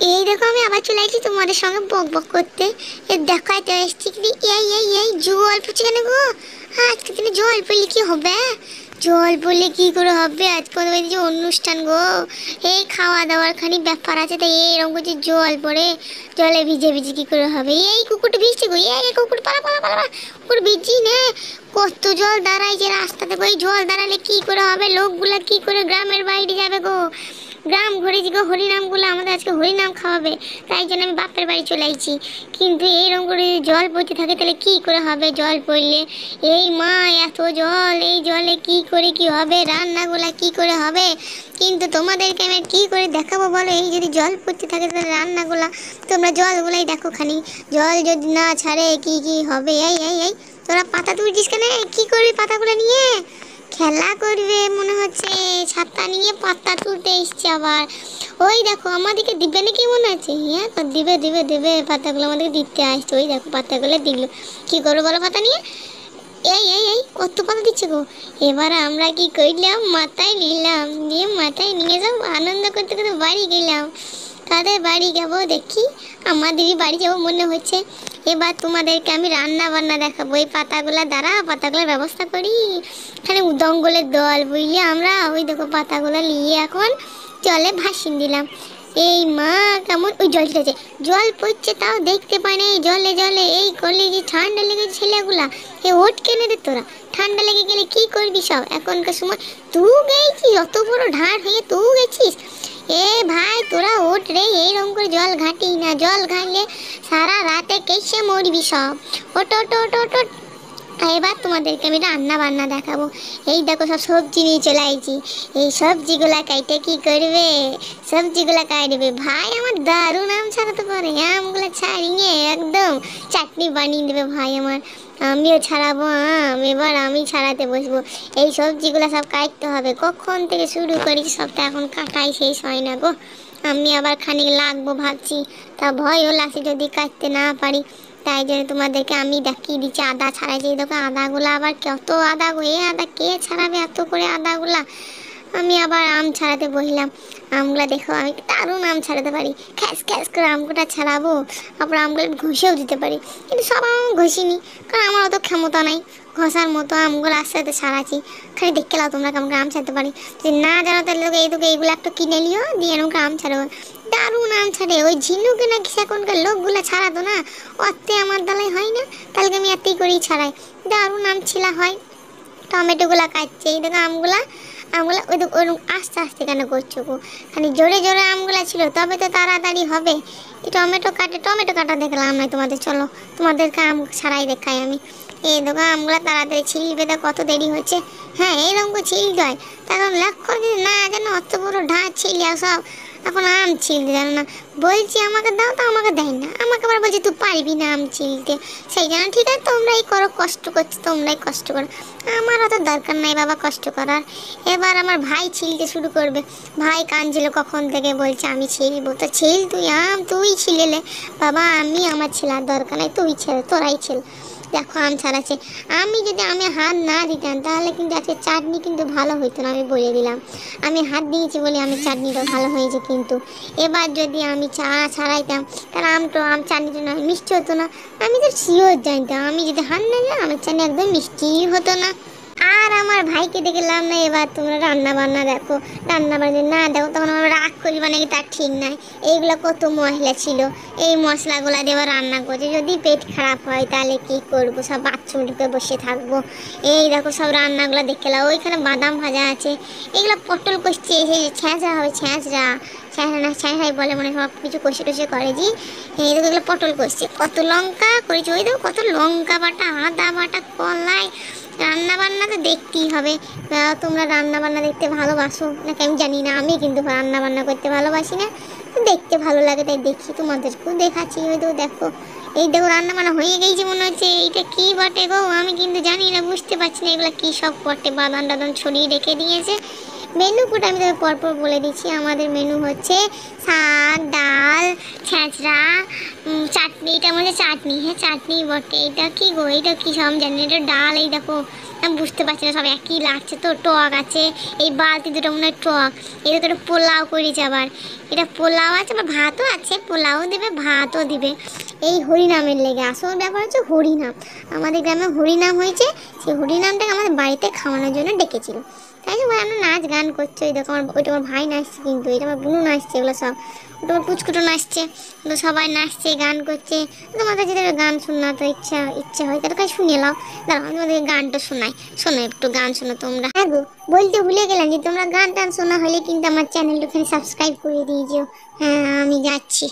এই দেখো আমি আবার চলে আসছি তোমাদের সঙ্গে বক বক করতে। দেখাইতে এসছি কি এই জল পড়ছে কেন গো? আজকে দিনে জল পড়লে কি হবে? জল পড়লে কি করে হবে? আজকে আমাদের যে অনুষ্ঠান গো, এই খাওয়া দাওয়ার খানি ব্যাপার আছে, তাই এরকম করছে জল পড়ে, জলে ভিজে ভিজে কি করে হবে? এই কুকুরটা ভিজছে গো, এই কুকুর পালা পালা পালা পালা। কুকুর ভিজি না, কত জল দাঁড়ায় যে রাস্তাতে গো, এই জল দাঁড়ালে কি করে হবে? লোকগুলা কি করে গ্রামের বাইরে যাবে গো? গ্রাম ঘুরেছি গো, হরিনামগুলো আমাদের আজকে হরিনাম খাওয়াবে, তাই জন্য আমি বাপের বাড়ি চলে আইছি। কিন্তু এইরকম করে জল পড়তে থাকে তাহলে কি করে হবে? জল পড়লে এই মা, এত জল, এই জলে কি করে কি হবে? রান্নাগুলা কি করে হবে? কিন্তু তোমাদেরকে আমি কি করে দেখাবো বলো? এই যদি জল পড়তে থাকে তাহলে রান্নাগুলা, তোমরা জলগুলাই দেখো খানি, জল যদি না ছাড়ে কি কি হবে? এই তোরা পাতা তুলছিস কেন? কি করবি পাতাগুলো নিয়ে? খেলা করবে মনে হচ্ছে, ছাতা নিয়ে পাতা তুলতে এসছে আবার। ওই দেখো আমাদেরকে দিবে নাকি মনে হচ্ছে। হ্যাঁ দিবে দিবে দেবে, পাতাগুলো আমাদেরকে দিতে আসছে। ওই দেখো পাতাগুলো দিল, কি করবো বলো পাতা নিয়ে? এই কত পাতা দিচ্ছে গো। এবার আমরা কি করলাম, মাথায় নিলাম, দিয়ে মাথায় নিয়ে সব আনন্দ করতে করতে বাড়ি গেলাম। কাদের বাড়ি যাব দেখি, আমাদেরই বাড়ি যাবো মনে হচ্ছে। এবার তোমাদেরকে আমি রান্না বান্না দেখাবো, এই পাতাগুলা দ্বারা পাতাগুলোর ব্যবস্থা করি। এখানে উদঙ্গলের দল বুঝলি আমরা, ওই দেখো পাতাগুলো নিয়ে এখন জলে ভাসিয়ে দিলাম। এই মা কেমন ওই জল ছেড়েছে, জল পড়ছে তাও দেখতে পাই না, এই জলে জলে এই করলে যে ঠান্ডা লেগেছে ছেলেগুলা, এ ওঠ কেনে রে তোরা? ঠান্ডা লেগে গেলে কি করবি সব এখনকার সময়? তুই গেছিস অত বড় ঢাড় হয়ে, তুই গেছিস? এ ভাই তোরা ওঠ রে, এইরকম করে জল ঘাঁটি না, জল ঘাঁটলে সারা রাতে কেসে মরবি সব। ওট ওট ওট ওট ওট। এবার তোমাদেরকে আমি রান্না বান্না দেখাবো। এই দেখো সব সবজি নিয়ে চলে আইছি, এই সবজিগুলা কাইটে কি করবে? সবজিগুলা কাটবে ভাই আমার, দারুণ আম ছাড়াতে পারে, আমগুলো ছাড়িয়ে একদম চাটনি বানিয়ে দেবে ভাই আমার। আমিও ছাড়াবো আম, এবার আমি ছাড়াতে বসবো। এই সবজিগুলো সব কাটতে হবে, কখন থেকে শুরু করেছি সবটা এখন কাটাই শেষ হয় না গো। আমি আবার খানিক লাগবো ভাবছি, তা ভয়ও লাগছে যদি কাটতে না পারি। তাই জন্য তোমাদেরকে আমি দেখিয়ে দিচ্ছি আদা ছাড়াইছি। দেখো আদাগুলা আবার কত আদা গো, এ আদা কে ছাড়াবে এত করে আদাগুলা? আমি আবার আম ছাড়াতে বসলাম। আমগুলা দেখো আমি দারুণ আম ছাড়াতে পারি, খ্যাস খ্যাস করে আমগুলা ছাড়াবো, আবার আমগুলো ঘষেও দিতে পারি। কিন্তু সব আম ঘষিনি, কারণ আমার অত ক্ষমতা নাই ঘষার মতো। আমগুলো আস্তে আস্তে ছাড়াচ্ছি, খালি দেখে লাও তোমরা কেমন আম ছাড়তে পারি। যদি না জানো তাহলে তোকে এইগুলো একটু কিনে নিও, দিয়ে এরকম আম ছাড়াবো। দারুণ আম ছাড়ে, ওই ঝিনুকে নাকি এখনকার লোকগুলা ছাড়াতো না, অতে আমার দ্বারাই হয় না, তাহলে আমি এতেই করেই ছাড়াই। দারুণ আম ছিলা হয়। টমেটোগুলা কাটছে, এই দেখো আমগুলা, আমগুলা ওই দেখো ওরকম আস্তে আস্তে কেন করছো গো? খালি জোরে জোরে আমগুলা ছিল তবে তো তাড়াতাড়ি হবে। এই টমেটো কাটা দেখলাম না তোমাদের, চলো তোমাদেরকে আম ছাড়াই দেখাই আমি। এই দেখো আমগুলা তাড়াতাড়ি ছিলবে, তো কত দেরি হচ্ছে। হ্যাঁ এইরকম করে ছিলতে হয়, তখন লক্ষ্য যদি না যেন অত বড় ঢাক ছিলিয়া সব এখন আম ছিলতে জানো না। বলছি আমাকে দাও, তো আমাকে দেয় না, আমাকে আবার বলছি তুই পারবি না আম ছিলতে। সেই জন্য ঠিক আছে তোমরাই করো, কষ্ট করছো তোমরাই কষ্ট করো, আমার অত দরকার নাই বাবা কষ্ট করার। এবার আমার ভাই ছিলতে শুরু করবে। ভাই কাঁদছিল কখন থেকে, বলছে আমি ছিলবো, তো ছিল তুই আম, তুই ছিলেলে বাবা, আমি আমার ছেলার দরকার নাই, তুই ছেলে, তোরাই ছেলে। দেখো আম ছাড়াচ্ছে। আমি হাত না দিতাম তাহলে কিন্তু আজকে চাটনি কিন্তু ভালো হইতো না, আমি বলে দিলাম। আমি হাত দিয়েছি বলে আমি চাটনিটা ভালো হয়েছে, কিন্তু এবার যদি আমি ছাড়াইতাম তাহলে আম চাটনিটা না মিষ্টি হতো না। আমি তো শিওর জানতাম আমি যদি হাত না দিতাম আমার চাটনি একদম মিষ্টি হতো না। আর আমার ভাইকে দেখলাম না, এবার তোমরা রান্না বান্না দেখো। রান্না বান্না না দেখো তখন আমরা রাগ করি, নাকি তার ঠিক নাই। এইগুলো কত মশলা ছিল, এই মশলাগুলো দিয়ে রান্না করছে, যদি পেট খারাপ হয় তাহলে কি করবো? সব বাথরুম ঢুকে বসে থাকবো। এই দেখো সব রান্নাগুলো দেখলাম, ওইখানে বাদাম ভাজা আছে, এগুলো পটল কষছে, ছ্যাঁচড়া হবে, ছ্যাঁচড়া না ছ্যাঁচড়াই বলে মনে সব কিছু কষে টষে করে জি। এই দেখো এগুলো পটল কষছে, কত লঙ্কা করেছে, ওই দেখো কত লঙ্কা বাটা, আদা বাটা, কলাই। রান্না বান্না তো দেখতেই হবে। তোমরা রান্না বান্না দেখতে ভালোবাসো নাকি আমি জানি না, আমি কিন্তু রান্না বান্না করতে ভালোবাসি না, দেখতে ভালো লাগে তাই দেখি, তোমাদেরকেও দেখাচ্ছি। হয়তো দেখো এই দেখো রান্না বান্না হয়ে গেছে মনে হচ্ছে। এইটা কি বটে গো, আমি কিন্তু জানি না, বুঝতে পারছি না এগুলো কি সব বটে, বাদাম টাদাম ছড়িয়ে রেখে দিয়েছে। মেনু কোটা আমি তবে পরপর বলে দিচ্ছি। আমাদের মেনু হচ্ছে শাক, ডাল, ছেঁচড়া, চাটনি। এটা আমাদের চাটনি, হ্যাঁ চাটনি বটে। এটা কি গো, এটা কি সব জানি, এটা ডাল। এই দেখো আমি বুঝতে পারছি না, সব একই লাগছে তো। টক আছে, এই বালতি দুটো মনে হয় টক। এটা তো একটা পোলাও করেছে আবার, এটা পোলাও আছে, আবার ভাতও আছে। পোলাও দেবে, ভাতও দিবে। এই হরিনামের লেগে, আসল ব্যাপার হচ্ছে হরিনাম। আমাদের গ্রামে হরিনাম হয়েছে, সেই হরিনামটাকে আমাদের বাড়িতে খাওয়ানোর জন্য ডেকেছিল। তাই সবাই আমরা নাচ গান করছি। ওই দেখো ওইটা আমার ভাই নাচছে, কিন্তু এটা আমার বোনও নাচছে, এগুলো সব। ওটা আমার পুচকুটো নাচছে, তো সবাই নাচছে গান করছে। তোমাদের যদি গান শোনার তো ইচ্ছা হয় তাহলে কাজ শুনে নাও। দাঁড়াও আমি তোমাদের গানটা শোনাই, শোনো একটু গান শোনো তোমরা। হ্যাঁ গো, বলতে ভুলে গেলাম যে তোমরা গান টান শোনা হলে কিন্তু আমার চ্যানেলটাখানে সাবস্ক্রাইব করে দিয়েছো। হ্যাঁ আমি যাচ্ছি।